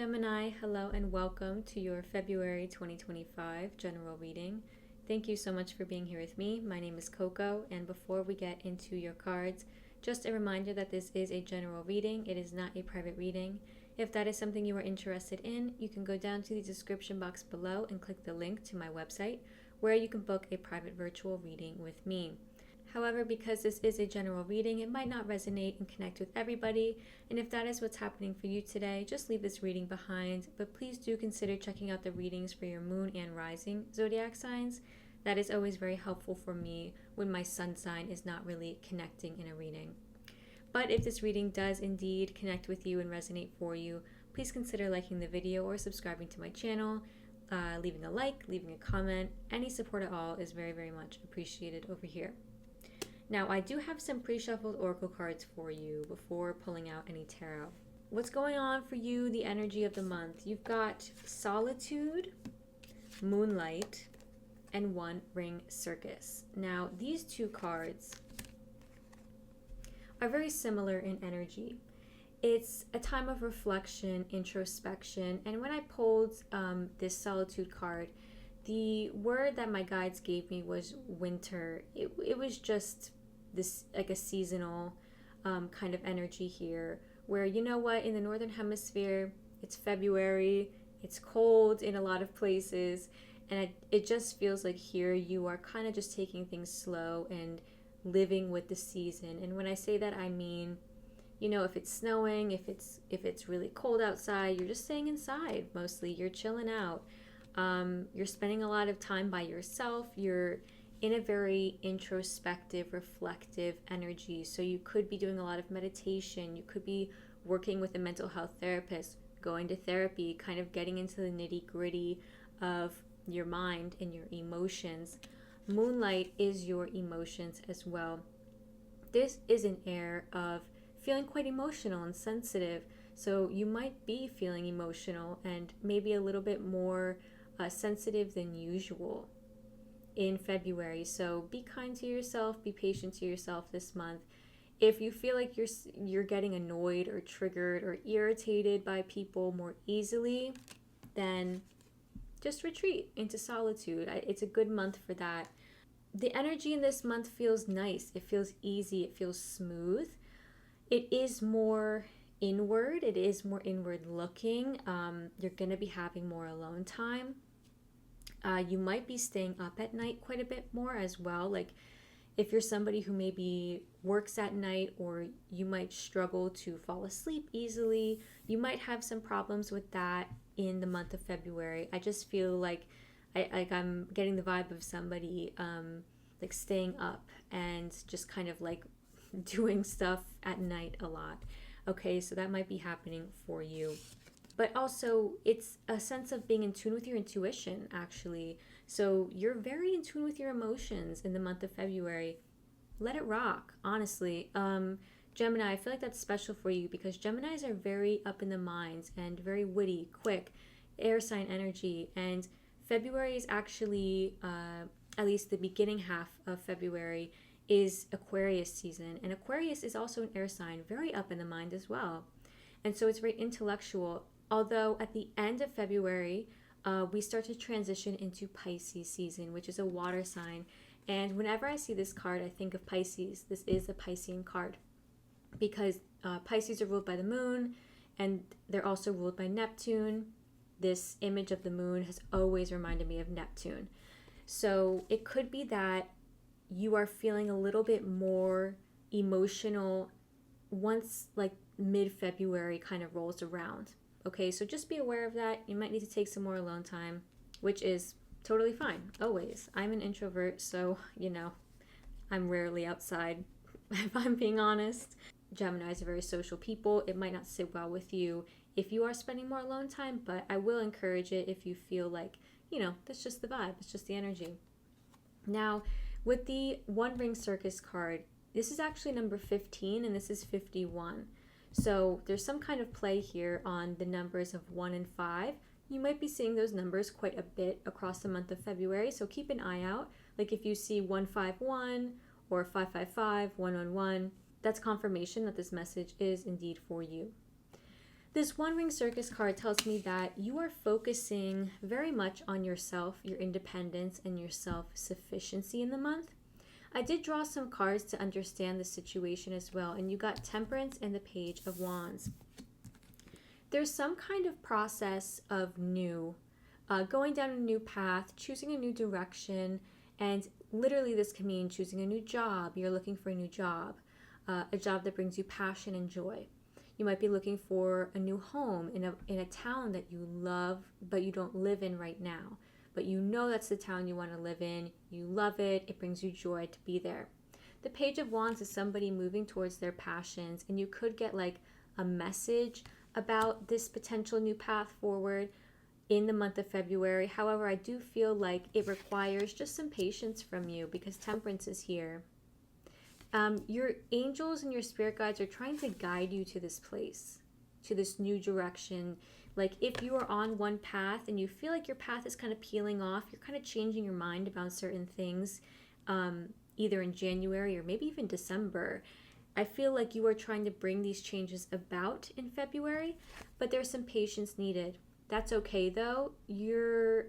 Gemini, hello and welcome to your February 2025 general reading. Thank you so much for being here with me. My name is Coco, and before we get into your cards, just a reminder that this is a general reading. It is not a private reading. If that is something you are interested in, you can go down to the description box below and click the link to my website where you can book a private virtual reading with me. However, because this is a general reading, it might not resonate and connect with everybody, and if that is what's happening for you today, just leave this reading behind, but please do consider checking out the readings for your moon and rising zodiac signs. That is always very helpful for me when my sun sign is not really connecting in a reading. But if this reading does indeed connect with you and resonate for you, please consider liking the video or subscribing to my channel, leaving a like, leaving a comment. Any support at all is very, very much appreciated over here. Now, I do have some pre-shuffled oracle cards for you before pulling out any tarot. What's going on for you, the energy of the month? You've got solitude, moonlight, and one ring circus. Now, these two cards are very similar in energy. It's a time of reflection, introspection, and when I pulled this solitude card, the word that my guides gave me was winter. It was just this like a seasonal kind of energy here where, you know what, in the northern hemisphere it's February, it's cold in a lot of places, and it just feels like here you are kind of just taking things slow and living with the season. And when I say that, I mean, you know, if it's snowing, if it's really cold outside, you're just staying inside mostly. You're chilling out. You're spending a lot of time by yourself. You're in a very introspective, reflective energy. So you could be doing a lot of meditation. You could be working with a mental health therapist, going to therapy, kind of getting into the nitty-gritty of your mind and your emotions. Moonlight is your emotions as well. This is an air of feeling quite emotional and sensitive. So you might be feeling emotional and maybe a little bit more sensitive than usual in February. So be kind to yourself, be patient to yourself this month. If you feel like you're getting annoyed or triggered or irritated by people more easily, then just retreat into solitude. It's a good month for that. The energy in this month feels nice. It feels easy. It feels smooth. It is more inward. It is more inward looking. You're going to be having more alone time. You might be staying up at night quite a bit more as well. Like if you're somebody who maybe works at night, or you might struggle to fall asleep easily, you might have some problems with that in the month of February. I just feel like I'm getting the vibe of somebody like staying up and just kind of like doing stuff at night a lot. Okay, so that might be happening for you. But also, it's a sense of being in tune with your intuition, actually. So you're very in tune with your emotions in the month of February. Let it rock, honestly. Gemini, I feel like that's special for you because Geminis are very up in the minds and very witty, quick, air sign energy. And February is actually, at least the beginning half of February, is Aquarius season. And Aquarius is also an air sign, very up in the mind as well. And so it's very intellectual. Although at the end of February, we start to transition into Pisces season, which is a water sign. And whenever I see this card, I think of Pisces. This is a Piscean card because Pisces are ruled by the moon, and they're also ruled by Neptune. This image of the moon has always reminded me of Neptune. So it could be that you are feeling a little bit more emotional once like mid-February kind of rolls around. Okay, so just be aware of that. You might need to take some more alone time, which is totally fine, always. I'm an introvert, so, you know, I'm rarely outside, if I'm being honest. Geminis are very social people. It might not sit well with you if you are spending more alone time, but I will encourage it if you feel like, you know, that's just the vibe, it's just the energy. Now, with the One Ring Circus card, this is actually number 15 and this is 51. So there's some kind of play here on the numbers of 1 and 5. You might be seeing those numbers quite a bit across the month of February, so keep an eye out. Like if you see 151 or 555, 111, that's confirmation that this message is indeed for you. This One Ring Circus card tells me that you are focusing very much on yourself, your independence, and your self-sufficiency in the month. I did draw some cards to understand the situation as well, and you got Temperance and the Page of Wands. There's some kind of process of new, going down a new path, choosing a new direction, and literally this can mean choosing a new job. You're looking for a new job, a job that brings you passion and joy. You might be looking for a new home in a town that you love, but you don't live in right now. But you know that's the town you want to live in. You love it. It brings you joy to be there. The Page of Wands is somebody moving towards their passions, and you could get like a message about this potential new path forward in the month of February. However, I do feel like it requires just some patience from you because Temperance is here. Your angels and your spirit guides are trying to guide you to this place, to this new direction. Like if you are on one path and you feel like your path is kind of peeling off, you're kind of changing your mind about certain things, either in January or maybe even December. I feel like you are trying to bring these changes about in February, but there's some patience needed. That's okay though. You're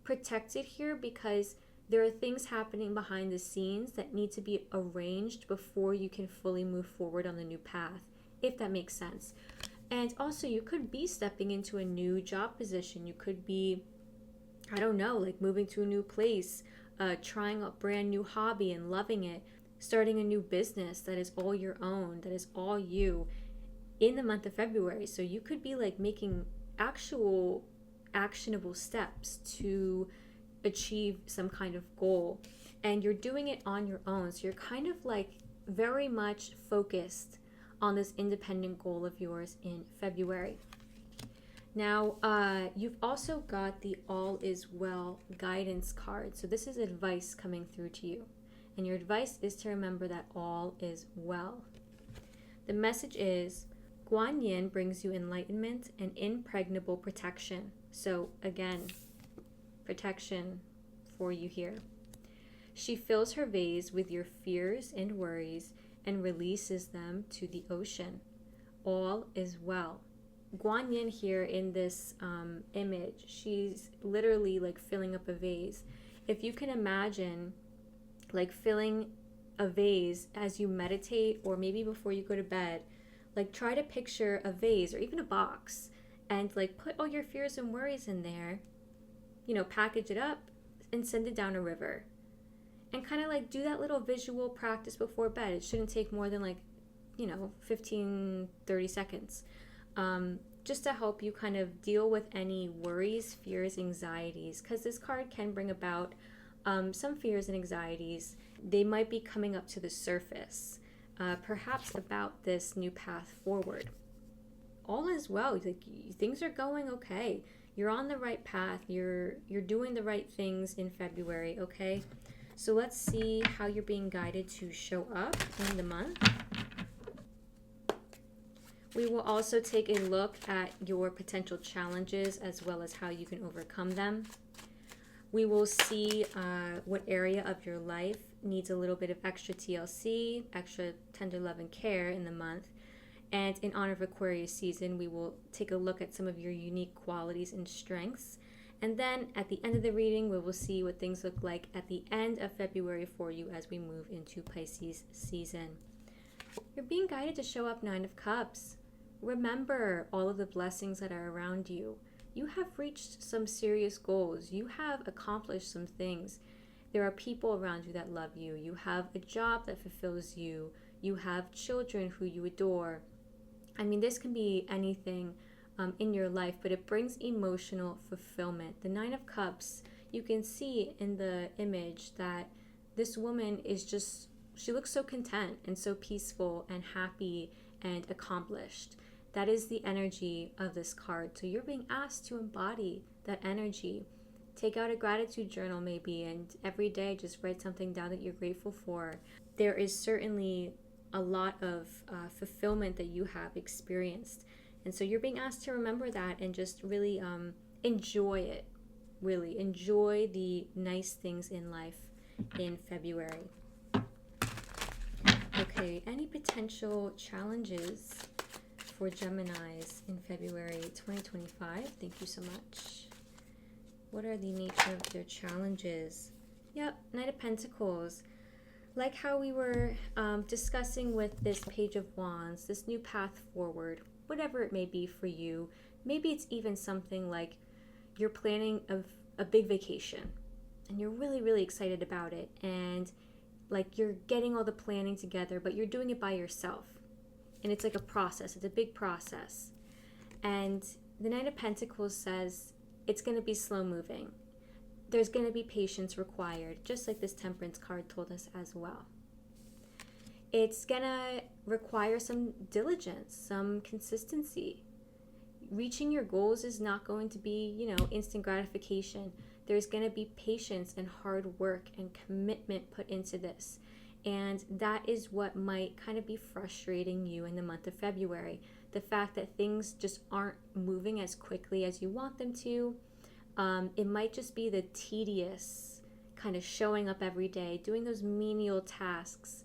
protected here because there are things happening behind the scenes that need to be arranged before you can fully move forward on the new path, if that makes sense. And also, you could be stepping into a new job position. You could be, I don't know, like moving to a new place, trying a brand new hobby and loving it, starting a new business that is all your own, that is all you in the month of February. So you could be like making actual actionable steps to achieve some kind of goal, and you're doing it on your own. So you're kind of like very much focused on this independent goal of yours in February. Now, you've also got the All Is Well guidance card. So this is advice coming through to you. And your advice is to remember that all is well. The message is Guan Yin brings you enlightenment and impregnable protection. So again, protection for you here. She fills her vase with your fears and worries and releases them to the ocean. All is well. Guan Yin here in this image, she's literally like filling up a vase. If you can imagine like filling a vase as you meditate or maybe before you go to bed, like try to picture a vase or even a box and like put all your fears and worries in there, package it up and send it down a river. And kind of like do that little visual practice before bed. It shouldn't take more than 15, 30 seconds. Just to help you kind of deal with any worries, fears, anxieties. Because this card can bring about some fears and anxieties. They might be coming up to the surface. Perhaps about this new path forward. All is well. Like things are going okay. You're on the right path. You're doing the right things in February, okay? So let's see how you're being guided to show up in the month. We will also take a look at your potential challenges as well as how you can overcome them. We will see what area of your life needs a little bit of extra TLC, extra tender love and care in the month. And in honor of Aquarius season, we will take a look at some of your unique qualities and strengths. And then at the end of the reading, we will see what things look like at the end of February for you as we move into Pisces season. You're being guided to show up 9 of Cups. Remember all of the blessings that are around you. You have reached some serious goals. You have accomplished some things. There are people around you that love you. You have a job that fulfills you. You have children who you adore. I mean, this can be anything in your life, but it brings emotional fulfillment. The 9 of Cups, you can see in the image that this woman is just, she looks so content and so peaceful and happy and accomplished. That is the energy of this card. So you're being asked to embody that energy. Take out a gratitude journal maybe, and every day just write something down that you're grateful for. There is certainly a lot of fulfillment that you have experienced. And so you're being asked to remember that and just really enjoy it. Really enjoy the nice things in life in February. Okay, any potential challenges for Geminis in February 2025. Thank you so much. What are the nature of their challenges? Yep, Knight of Pentacles. Like how we were discussing with this Page of Wands, this new path forward, whatever it may be for you. Maybe it's even something like you're planning a big vacation and you're really, really excited about it. And like you're getting all the planning together, but you're doing it by yourself. And it's like a process. It's a big process. And the Knight of Pentacles says it's going to be slow moving. There's going to be patience required, just like this Temperance card told us as well. It's going to require some diligence, some consistency. Reaching your goals is not going to be, instant gratification. There's going to be patience and hard work and commitment put into this. And that is what might kind of be frustrating you in the month of February. The fact that things just aren't moving as quickly as you want them to. It might just be the tedious kind of showing up every day, doing those menial tasks.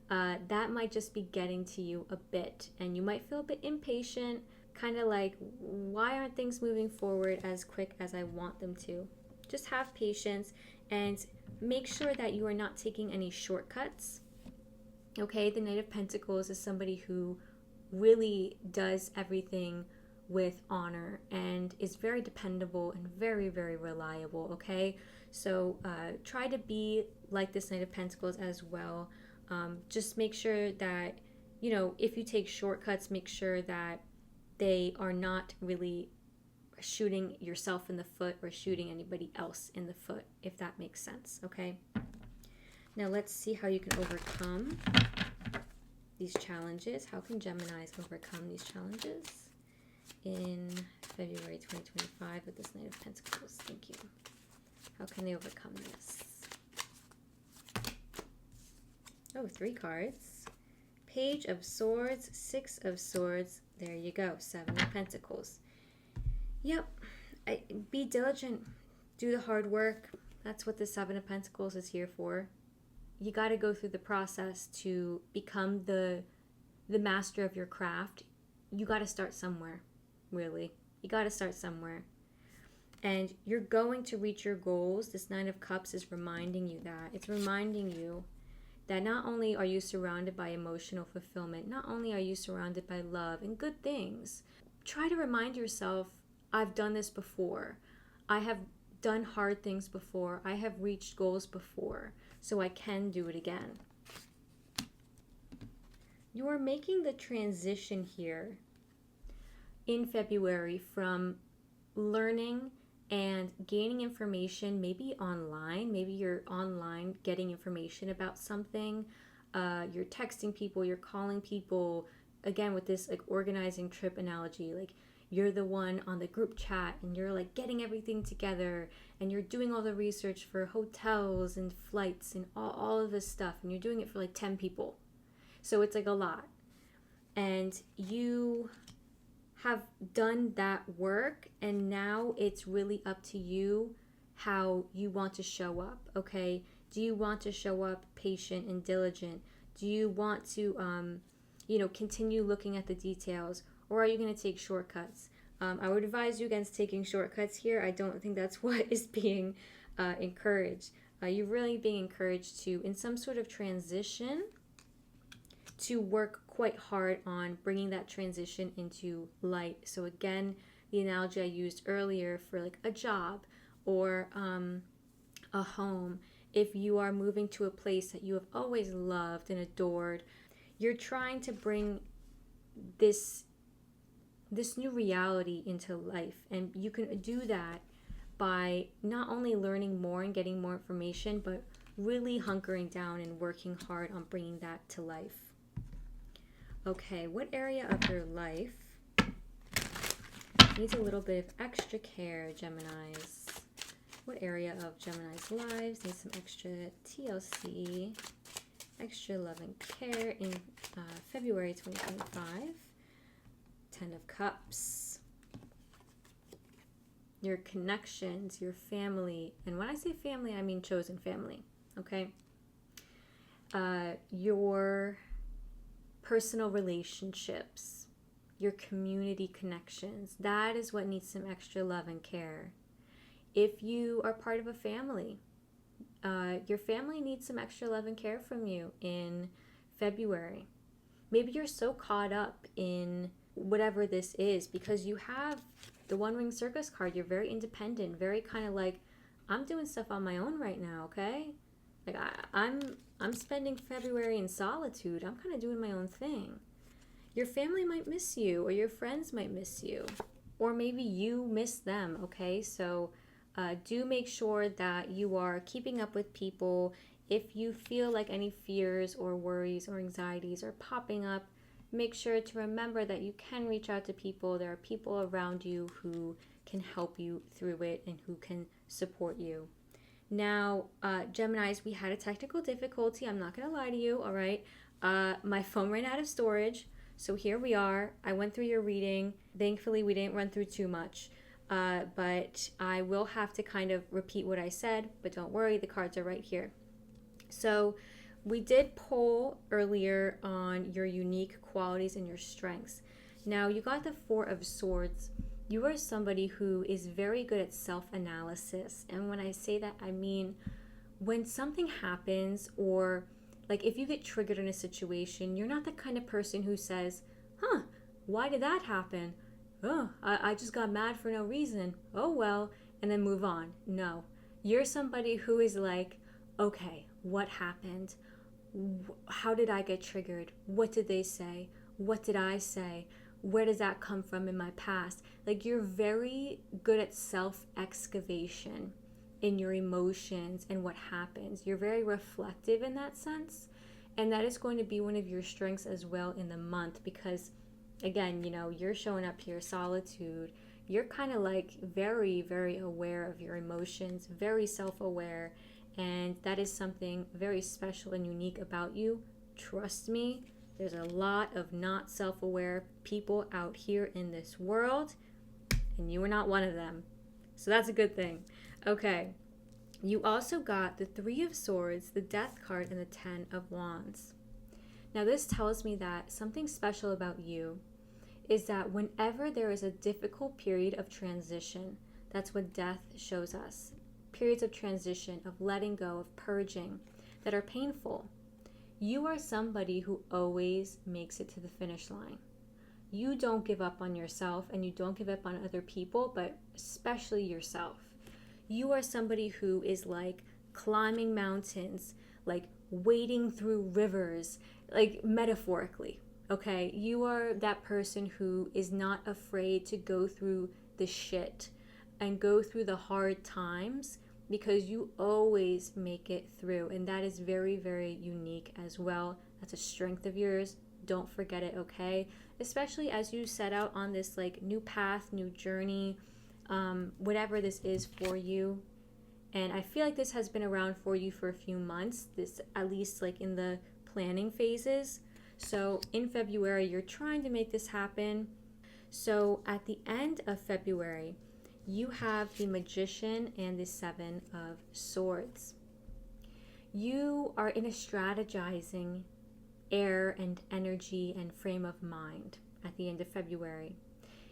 That might just be getting to you a bit. And you might feel a bit impatient, kind of like, why aren't things moving forward as quick as I want them to? Just have patience and make sure that you are not taking any shortcuts. Okay, the Knight of Pentacles is somebody who really does everything with honor and is very dependable and very, very reliable. Okay, so try to be like this Knight of Pentacles as well. Just make sure that, if you take shortcuts, make sure that they are not really shooting yourself in the foot or shooting anybody else in the foot, if that makes sense. Okay, now let's see how you can overcome these challenges. How can Geminis overcome these challenges in February 2025 with this Knight of Pentacles? Thank you. How can they overcome this? Oh, 3 cards. Page of Swords, 6 of Swords. There you go. 7 of Pentacles. Yep. Be diligent. Do the hard work. That's what the 7 of Pentacles is here for. You got to go through the process to become the master of your craft. You got to start somewhere, really. You got to start somewhere. And you're going to reach your goals. This 9 of Cups is reminding you that. It's reminding you that not only are you surrounded by emotional fulfillment, not only are you surrounded by love and good things, try to remind yourself, I've done this before. I have done hard things before. I have reached goals before, so I can do it again. You are making the transition here in February from learning and gaining information, maybe online. Maybe you're online getting information about something. You're texting people, you're calling people. Again, with this like organizing trip analogy, like you're the one on the group chat and you're like getting everything together and you're doing all the research for hotels and flights and all of this stuff, and you're doing it for like 10 people. So it's like a lot. And you have done that work, and now it's really up to you how you want to show up. Okay, do you want to show up patient and diligent? Do you want to continue looking at the details, or are you going to take shortcuts? I would advise you against taking shortcuts here. I don't think that's what is being encouraged. You're really being encouraged to, in some sort of transition, to work quite hard on bringing that transition into light. So again, the analogy I used earlier for like a job or a home, if you are moving to a place that you have always loved and adored, you're trying to bring this new reality into life. And you can do that by not only learning more and getting more information, but really hunkering down and working hard on bringing that to life. Okay, what area of your life needs a little bit of extra care, Geminis? What area of Gemini's lives needs some extra TLC, extra love and care in February 2025? 10 of Cups. Your connections, your family. And when I say family, I mean chosen family, okay? Your personal relationships, your community connections. That is what needs some extra love and care. If you are part of a family, your family needs some extra love and care from you in February. Maybe you're so caught up in whatever this is because you have the One Ring Circus card. You're very independent, very kind of like, I'm doing stuff on my own right now, okay? Like I'm spending February in solitude. I'm kind of doing my own thing. Your family might miss you, or your friends might miss you, or maybe you miss them, okay? So do make sure that you are keeping up with people. If you feel like any fears or worries or anxieties are popping up, make sure to remember that you can reach out to people. There are people around you who can help you through it and who can support you. Now, Geminis, we had a technical difficulty. I'm not going to lie to you, all right? My phone ran out of storage, so here we are. I went through your reading. Thankfully, we didn't run through too much, but I will have to kind of repeat what I said, but don't worry, the cards are right here. So we did poll earlier on your unique qualities and your strengths. Now, you got the Four of Swords. You are somebody who is very good at self-analysis. And when I say that, I mean when something happens, or like if you get triggered in a situation, you're not the kind of person who says, why did that happen? I just got mad for no reason. Oh, well, and then move on. No, you're somebody who is like, okay, what happened? How did I get triggered? What did they say? What did I say? Where does that come from in my past? Like, you're very good at self-excavation in your emotions and what happens. You're very reflective in that sense. And that is going to be one of your strengths as well in the month because, again, you know, you're showing up here, solitude. You're kind of like very, very aware of your emotions, very self-aware. And that is something very special and unique about you. Trust me, there's a lot of not self-aware people out here in this world, and you are not one of them. So that's a good thing. Okay, you also got the Three of Swords, the Death card, and the Ten of Wands. Now this tells me that something special about you is that whenever there is a difficult period of transition, that's what death shows us. Periods of transition, of letting go, of purging, that are painful. You are somebody who always makes it to the finish line. You don't give up on yourself, and you don't give up on other people, but especially yourself. You are somebody who is like climbing mountains, like wading through rivers, like metaphorically, okay? You are that person who is not afraid to go through the shit and go through the hard times because you always make it through. And that is very, very unique as well. That's a strength of yours. Don't forget it, okay? Especially as you set out on this like new path, new journey, whatever this is for you. And I feel like this has been around for you for a few months, this at least like in the planning phases. So in February, you're trying to make this happen. So at the end of February, you have the Magician and the Seven of Swords. You are in a strategizing air and energy and frame of mind at the end of February.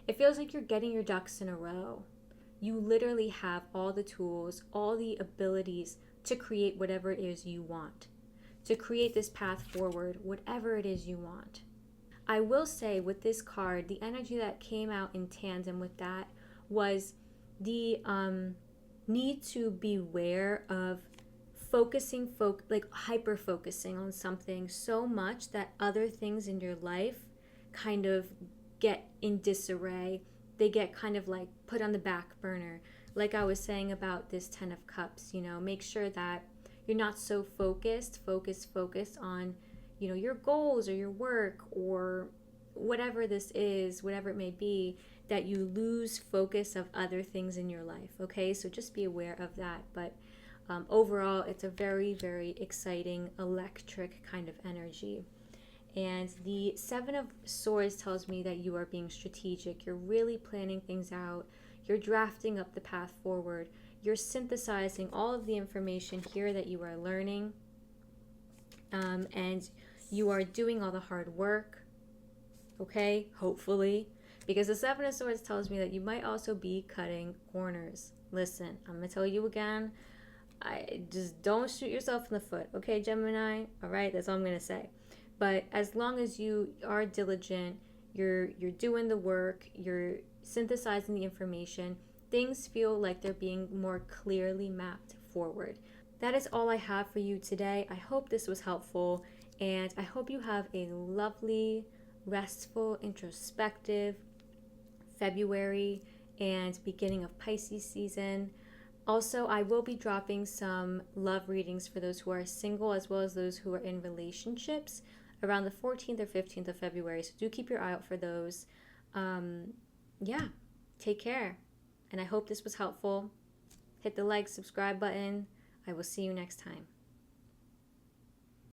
It feels like you're getting your ducks in a row. You literally have all the tools, all the abilities to create whatever it is you want, to create this path forward, whatever it is you want. I will say with this card, the energy that came out in tandem with that was the need to beware of focusing, hyper focusing on something so much that other things in your life kind of get in disarray. They get kind of like put on the back burner. Like I was saying about this 10 of Cups, you know, make sure that you're not so focused on, you know, your goals or your work or whatever this is, whatever it may be, that you lose focus of other things in your life, okay? So just be aware of that. But overall, it's a very, very exciting, electric kind of energy. And the Seven of Swords tells me that you are being strategic. You're really planning things out. You're drafting up the path forward. You're synthesizing all of the information here that you are learning. And you are doing all the hard work. okay? Hopefully. Because the Seven of Swords tells me that you might also be cutting corners. Listen, I'm going to tell you again. I just don't shoot yourself in the foot, okay, Gemini? All right, that's all I'm going to say. But as long as you are diligent, you're doing the work, you're synthesizing the information, things feel like they're being more clearly mapped forward. That is all I have for you today. I hope this was helpful, and I hope you have a lovely, restful, introspective February and beginning of Pisces season. Also, I will be dropping some love readings for those who are single as well as those who are in relationships around the 14th or 15th of February. So do keep your eye out for those. Yeah, take care. And I hope this was helpful. Hit the like, subscribe button. I will see you next time.